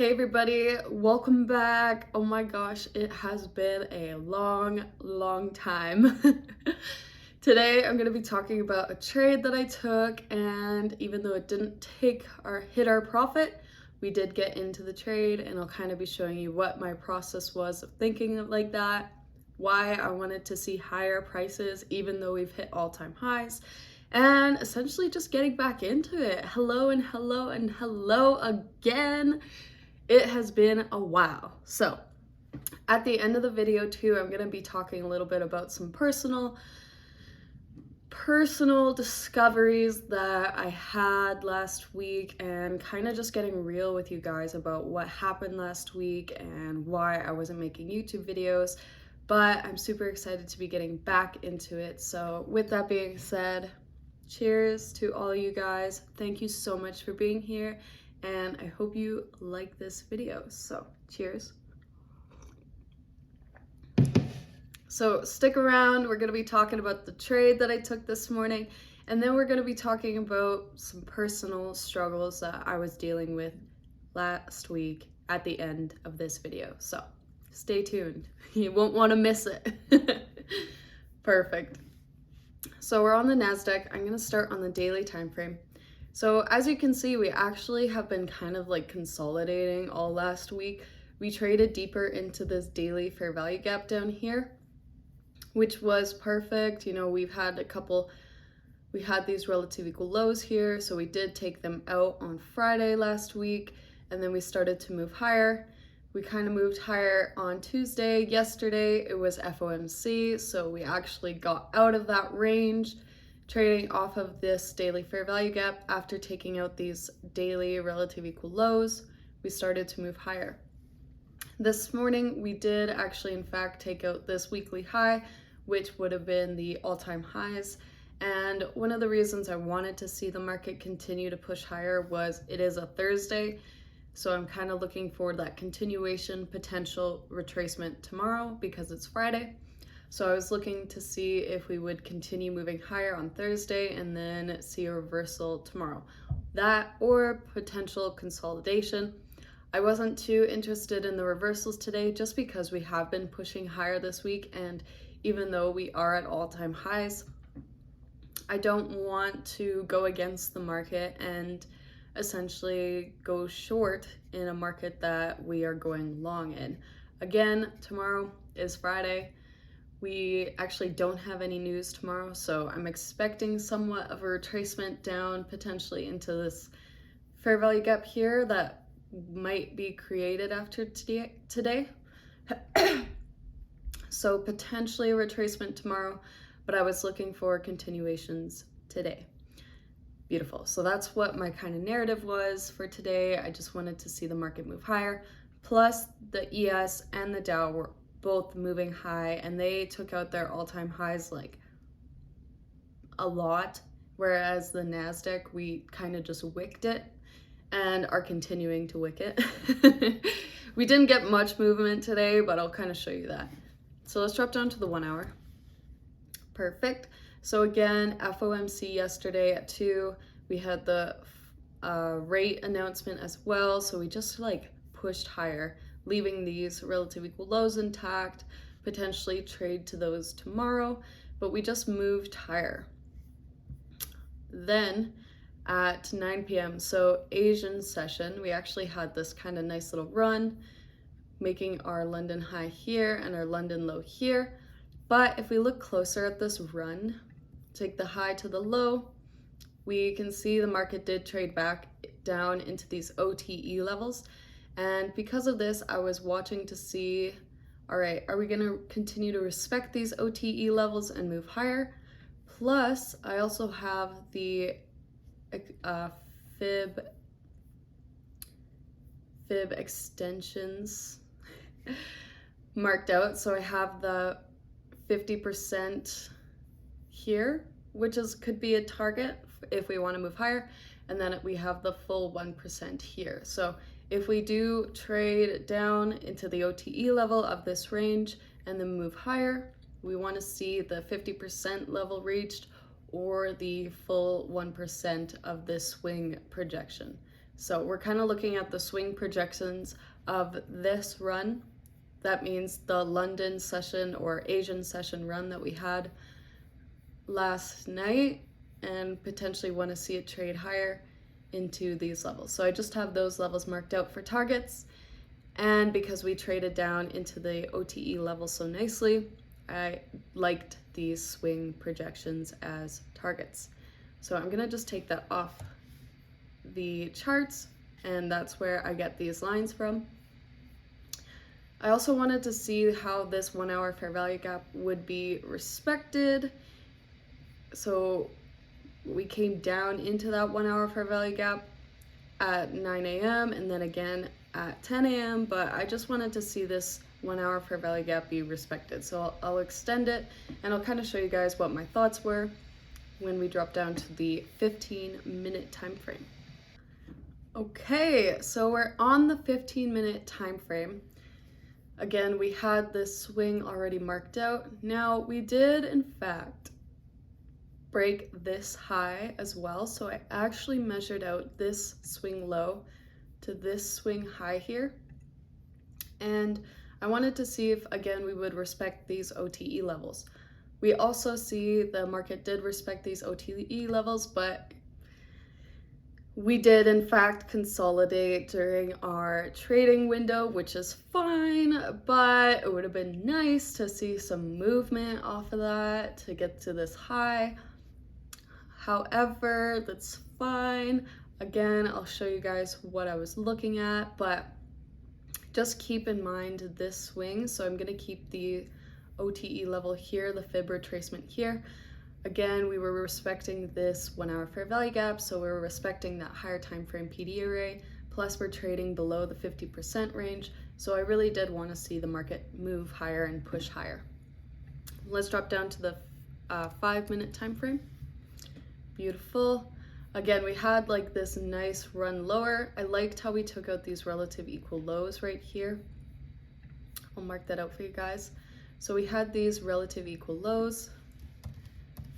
Hey everybody, welcome back. Oh my gosh, it has been a long time. Today I'm going to be talking about a trade that I took, and even though it didn't hit our profit, we did get into the trade, and I'll kind of be showing you what my process was of thinking like that, why I wanted to see higher prices even though we've hit all-time highs, and essentially just getting back into it. Hello and hello and hello again. It has been a while. So at the end of the video too, I'm going to be talking a little bit about some personal discoveries that I had last week, and kind of just getting real with you guys about what happened last week and why I wasn't making YouTube videos. But I'm super excited to be getting back into it. So with that being said, cheers to all you guys. Thank you so much for being here, and I hope you like this video. So cheers. So stick around, we're gonna be talking about the trade that I took this morning, and then we're gonna be talking about some personal struggles that I was dealing with last week at the end of this video. So stay tuned, you won't wanna miss it. Perfect. So we're on the NASDAQ. I'm gonna start on the daily time frame. So as you can see, we actually have been kind of like consolidating all last week. We traded deeper into this daily fair value gap down here, which was perfect. You know, we had these relative equal lows here, so we did take them out on Friday last week, and then we started to move higher. We kind of moved higher on Tuesday. Yesterday it was FOMC, so we actually got out of that range, trading off of this daily fair value gap. After taking out these daily relative equal lows, we started to move higher. This morning we did actually in fact take out this weekly high, which would have been the all-time highs. And one of the reasons I wanted to see the market continue to push higher was it is a Thursday, so I'm kind of looking for that continuation potential retracement tomorrow because it's Friday. So I was looking to see if we would continue moving higher on Thursday and then see a reversal tomorrow. That or potential consolidation. I wasn't too interested in the reversals today just because we have been pushing higher this week, and even though we are at all-time highs, I don't want to go against the market and essentially go short in a market that we are going long in. Again, tomorrow is Friday. We actually don't have any news tomorrow, so I'm expecting somewhat of a retracement down potentially into this fair value gap here that might be created after today. So potentially a retracement tomorrow, but I was looking for continuations today. Beautiful. So that's what my kind of narrative was for today. I just wanted to see the market move higher. Plus the ES and the Dow were both moving high, and they took out their all-time highs like a lot, whereas the NASDAQ, we kind of just wicked it and are continuing to wick it. We didn't get much movement today, but I'll kind of show you that. So let's drop down to the 1 hour. Perfect. So again, FOMC yesterday at 2. We had the rate announcement as well. So we just like pushed higher, leaving these relative equal lows intact, potentially trade to those tomorrow, but we just moved higher. Then at 9 p.m., so Asian session, we actually had this kind of nice little run, making our London high here and our London low here. But if we look closer at this run, take the high to the low, we can see the market did trade back down into these OTE levels. And because of this, I was watching to see, all right, are we going to continue to respect these OTE levels and move higher? Plus, I also have the fib extensions marked out. So I have the 50% here, which could be a target if we want to move higher, and then we have the full 1% here. So if we do trade down into the OTE level of this range and then move higher, we want to see the 50% level reached or the full 1% of this swing projection. So we're kind of looking at the swing projections of this run. That means the London session or Asian session run that we had last night, and potentially want to see it trade higher into these levels. So I just have those levels marked out for targets. And because we traded down into the OTE level so nicely, I liked these swing projections as targets. So I'm gonna just take that off the charts, and that's where I get these lines from. I also wanted to see how this 1 hour fair value gap would be respected. So we came down into that 1 hour fair value gap at 9 a.m. and then again at 10 a.m. But I just wanted to see this 1 hour fair value gap be respected. So I'll extend it, and I'll kind of show you guys what my thoughts were when we drop down to the 15-minute time frame. Okay, so we're on the 15-minute time frame. Again, we had this swing already marked out. Now, we did, in fact, break this high as well. So I actually measured out this swing low to this swing high here. And I wanted to see if, again, we would respect these OTE levels. We also see the market did respect these OTE levels, but we did, in fact, consolidate during our trading window, which is fine, but it would have been nice to see some movement off of that to get to this high. However, that's fine. Again, I'll show you guys what I was looking at, but just keep in mind this swing. So I'm gonna keep the OTE level here, the fib retracement here. Again, we were respecting this 1 hour fair value gap, so we were respecting that higher time frame PD array, plus we're trading below the 50% range, so I really did want to see the market move higher and push higher. Let's drop down to the 5-minute time frame. Beautiful. Again, we had like this nice run lower. I liked how we took out these relative equal lows right here. I'll mark that out for you guys. So we had these relative equal lows.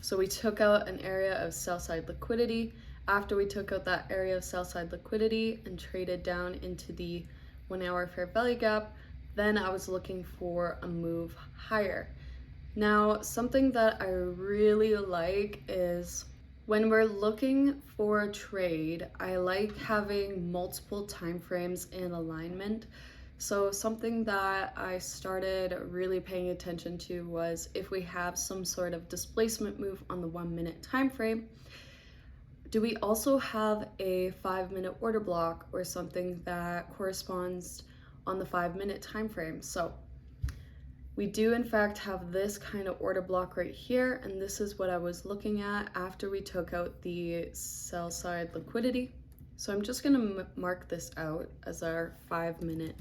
So we took out an area of sell-side liquidity. After we took out that area of sell-side liquidity and traded down into the 1 hour fair value gap, then I was looking for a move higher. Now, something that I really like is when we're looking for a trade, I like having multiple time frames in alignment. So something that I started really paying attention to was if we have some sort of displacement move on the 1 minute time frame, do we also have a 5-minute order block or something that corresponds on the 5-minute time frame? So we do in fact have this kind of order block right here, and this is what I was looking at after we took out the sell side liquidity. So I'm just gonna mark this out as our 5-minute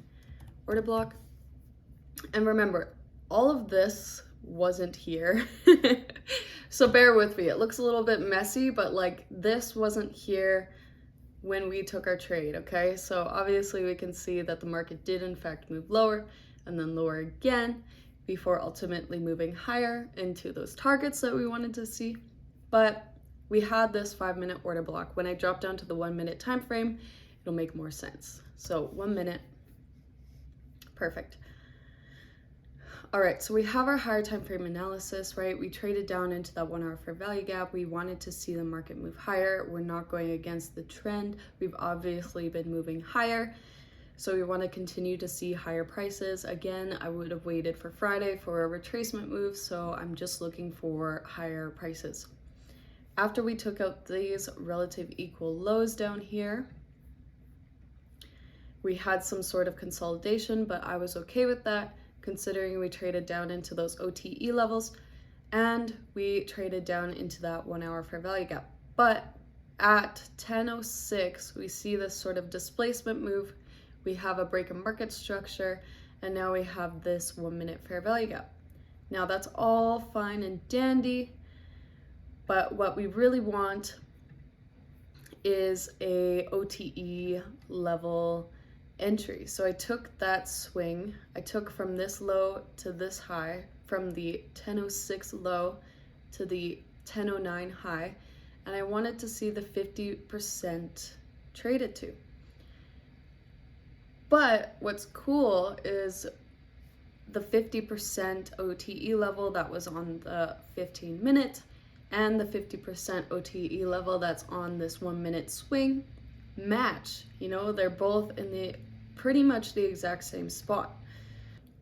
order block. And remember, all of this wasn't here. So bear with me. It looks a little bit messy, but like this wasn't here when we took our trade, okay? So obviously we can see that the market did in fact move lower and then lower again before ultimately moving higher into those targets that we wanted to see. But we had this 5-minute order block. When I drop down to the 1 minute time frame, it'll make more sense. So 1 minute. Perfect. All right, so we have our higher time frame analysis, right? We traded down into that 1 hour fair value gap. We wanted to see the market move higher. We're not going against the trend. We've obviously been moving higher, so we want to continue to see higher prices. Again, I would have waited for Friday for a retracement move, so I'm just looking for higher prices. After we took out these relative equal lows down here, we had some sort of consolidation, but I was okay with that considering we traded down into those OTE levels and we traded down into that 1 hour fair value gap. But at 10:06, we see this sort of displacement move. We have a break in market structure, and now we have this 1 minute fair value gap. Now that's all fine and dandy, but what we really want is a OTE level entry. So I took that swing, I took from this low to this high, from the 10:06 low to the 10:09 high, and I wanted to see the 50% traded to. But what's cool is the 50% OTE level that was on the 15 minute and the 50% OTE level that's on this 1 minute swing match. You know, they're both in the pretty much the exact same spot.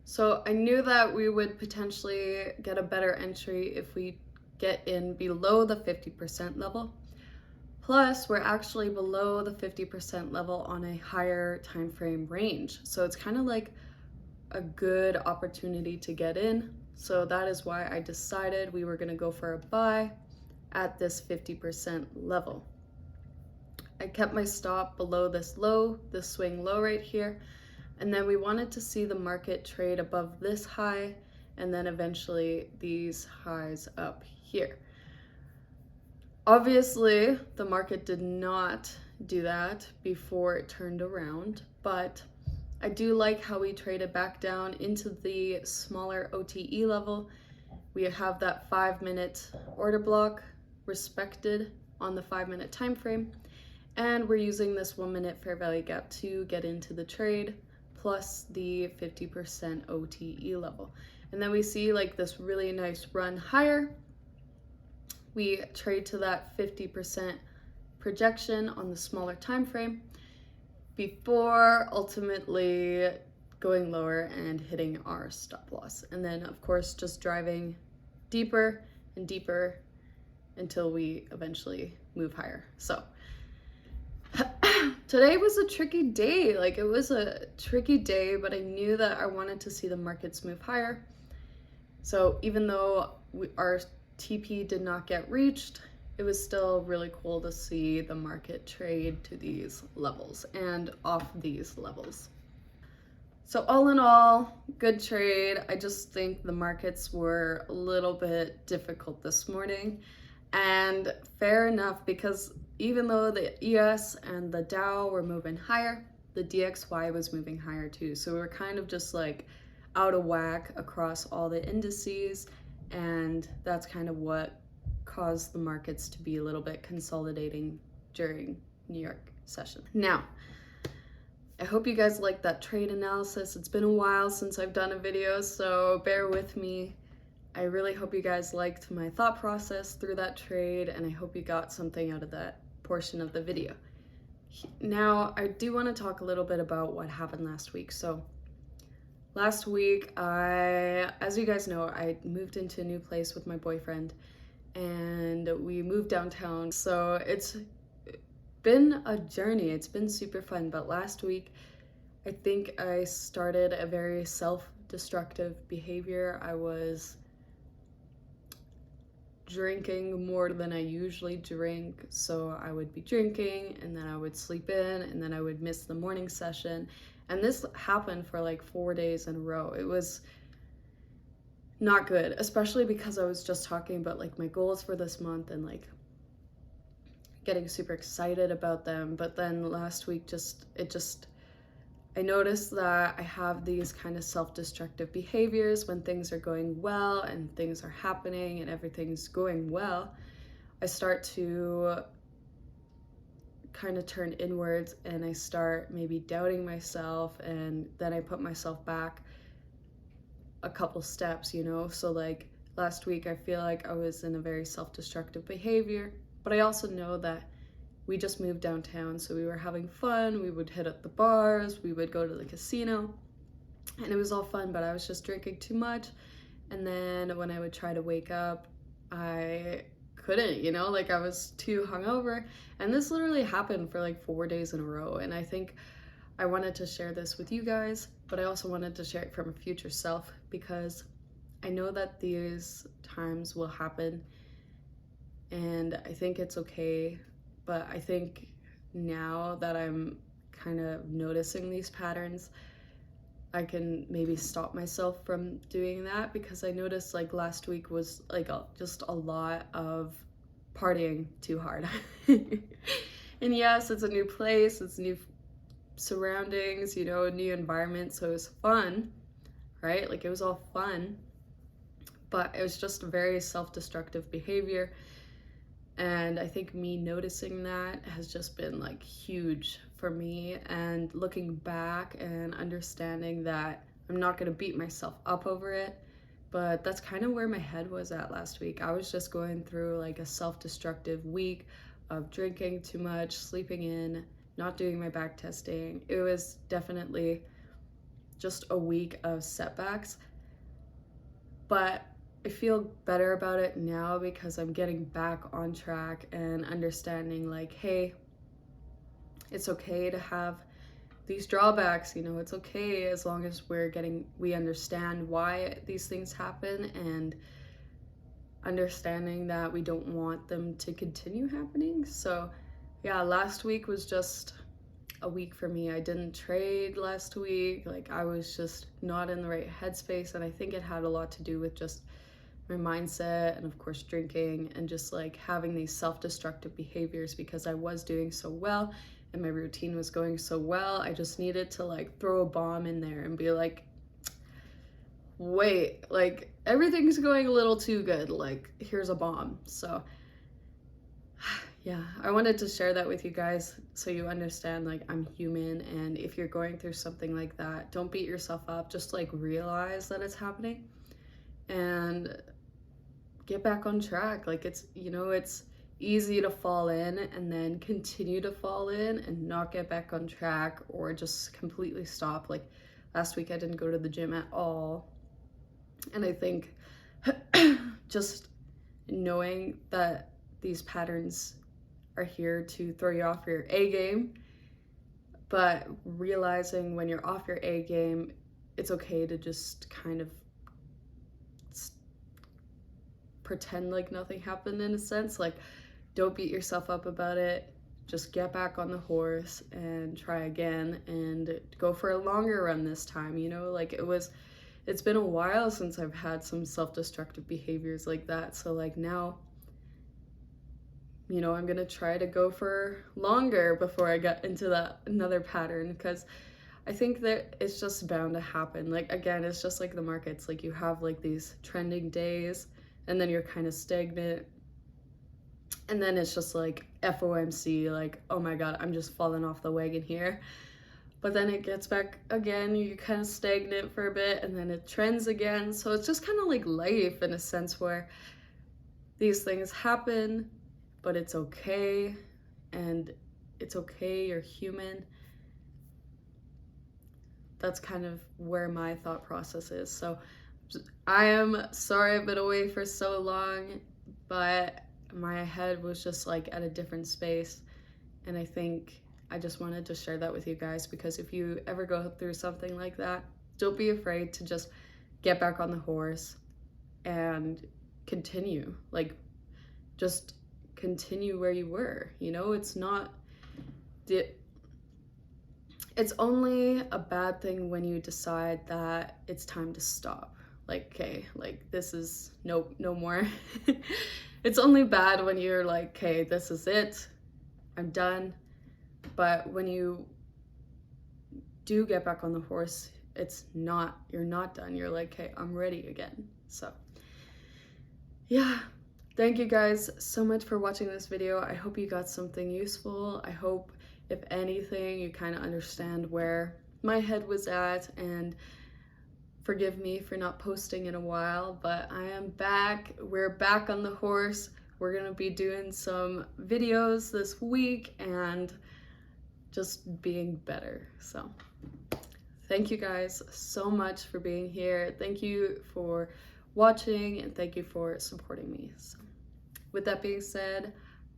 So I knew that we would potentially get a better entry if we get in below the 50% level. Plus, we're actually below the 50% level on a higher time frame range. So it's kind of like a good opportunity to get in. So that is why I decided we were going to go for a buy at this 50% level. I kept my stop below this low, this swing low right here. And then we wanted to see the market trade above this high and then eventually these highs up here. Obviously, the market did not do that before it turned around, but I do like how we traded back down into the smaller OTE level. We have that 5 minute order block respected on the 5 minute time frame, and we're using this 1 minute fair value gap to get into the trade, plus the 50% OTE level. And then we see like this really nice run higher. We trade to that 50% projection on the smaller time frame before ultimately going lower and hitting our stop loss. And then of course just driving deeper and deeper until we eventually move higher. So today was a tricky day. Like, it was a tricky day, but I knew that I wanted to see the markets move higher. So even though our TP did not get reached, it was still really cool to see the market trade to these levels and off these levels. So all in all, good trade. I just think the markets were a little bit difficult this morning, and fair enough, because even though the ES and the Dow were moving higher, the DXY was moving higher too. So we were kind of just like out of whack across all the indices, and that's kind of what caused the markets to be a little bit consolidating during New York session. Now, I hope you guys liked that trade analysis. It's been a while since I've done a video, so bear with me. I really hope you guys liked my thought process through that trade, and I hope you got something out of that portion of the video. Now, I do want to talk a little bit about what happened last week. So last week, as you guys know, I moved into a new place with my boyfriend, and we moved downtown. So it's been a journey. It's been super fun. But last week, I think I started a very self-destructive behavior. I was drinking more than I usually drink. So I would be drinking, and then I would sleep in, and then I would miss the morning session. And this happened for like 4 days in a row. It was not good, especially because I was just talking about like my goals for this month and like getting super excited about them. But then last week, I noticed that I have these kind of self-destructive behaviors when things are going well and things are happening and everything's going well. I start to kind of turn inwards, and I start maybe doubting myself, and then I put myself back a couple steps, you know? So like last week, I feel like I was in a very self-destructive behavior, but I also know that we just moved downtown, so we were having fun. We would hit up the bars, we would go to the casino, and it was all fun, but I was just drinking too much. And then when I would try to wake up, I couldn't, you know, like I was too hungover. And this literally happened for like 4 days in a row. And I think I wanted to share this with you guys, but I also wanted to share it from a future self, because I know that these times will happen, and I think it's okay. But I think now that I'm kind of noticing these patterns, I can maybe stop myself from doing that, because I noticed like last week was like just a lot of partying too hard. And yes, it's a new place, it's new surroundings, you know, a new environment, so it was fun, right? Like it was all fun, but it was just a very self-destructive behavior. And I think me noticing that has just been like huge for me, and looking back and understanding that I'm not going to beat myself up over it. But that's kind of where my head was at last week. I was just going through like a self-destructive week of drinking too much, sleeping in, not doing my back testing. It was definitely just a week of setbacks. But I feel better about it now because I'm getting back on track and understanding like, hey, it's okay to have these drawbacks, you know, it's okay as long as we understand why these things happen, and understanding that we don't want them to continue happening. So yeah, last week was just a week for me. I didn't trade last week. Like, I was just not in the right headspace, and I think it had a lot to do with just my mindset, and of course drinking, and just like having these self-destructive behaviors because I was doing so well and my routine was going so well. I just needed to like throw a bomb in there and be like, wait, like everything's going a little too good, like here's a bomb. So yeah, I wanted to share that with you guys so you understand like I'm human, and if you're going through something like that, don't beat yourself up, just like realize that it's happening and get back on track. Like, it's, you know, it's easy to fall in and then continue to fall in and not get back on track, or just completely stop. Like last week I didn't go to the gym at all, and I think just knowing that these patterns are here to throw you off your A game, but realizing when you're off your A game, it's okay to just kind of pretend like nothing happened, in a sense. Like, don't beat yourself up about it. Just get back on the horse and try again, and go for a longer run this time. You know, like it's been a while since I've had some self-destructive behaviors like that. So like now, you know, I'm gonna try to go for longer before I get into that another pattern, because I think that it's just bound to happen. Like, again, it's just like the markets. Like, you have like these trending days, and then you're kind of stagnant, and then it's just like FOMC, like, oh my god, I'm just falling off the wagon here. But then it gets back again, you kind of stagnant for a bit, and then it trends again. So it's just kind of like life, in a sense, where these things happen, but it's okay, and it's okay, you're human. That's kind of where my thought process is. So I am sorry I've been away for so long, but my head was just like at a different space, and I think I just wanted to share that with you guys, because if you ever go through something like that, don't be afraid to just get back on the horse and continue. Like, just continue where you were. You know, it's only a bad thing when you decide that it's time to stop. Like, okay, like this is no more. It's only bad when you're like, okay, this is it, I'm done. But when you do get back on the horse, you're not done. You're like, okay, I'm ready again. So yeah, thank you guys so much for watching this video. I hope you got something useful. I hope, if anything, you kind of understand where my head was at, and forgive me for not posting in a while, but I am back. We're back on the horse. We're gonna be doing some videos this week and just being better. So thank you guys so much for being here. Thank you for watching, and thank you for supporting me. So with that being said,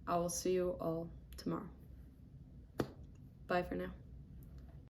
I will see you all tomorrow. Bye for now.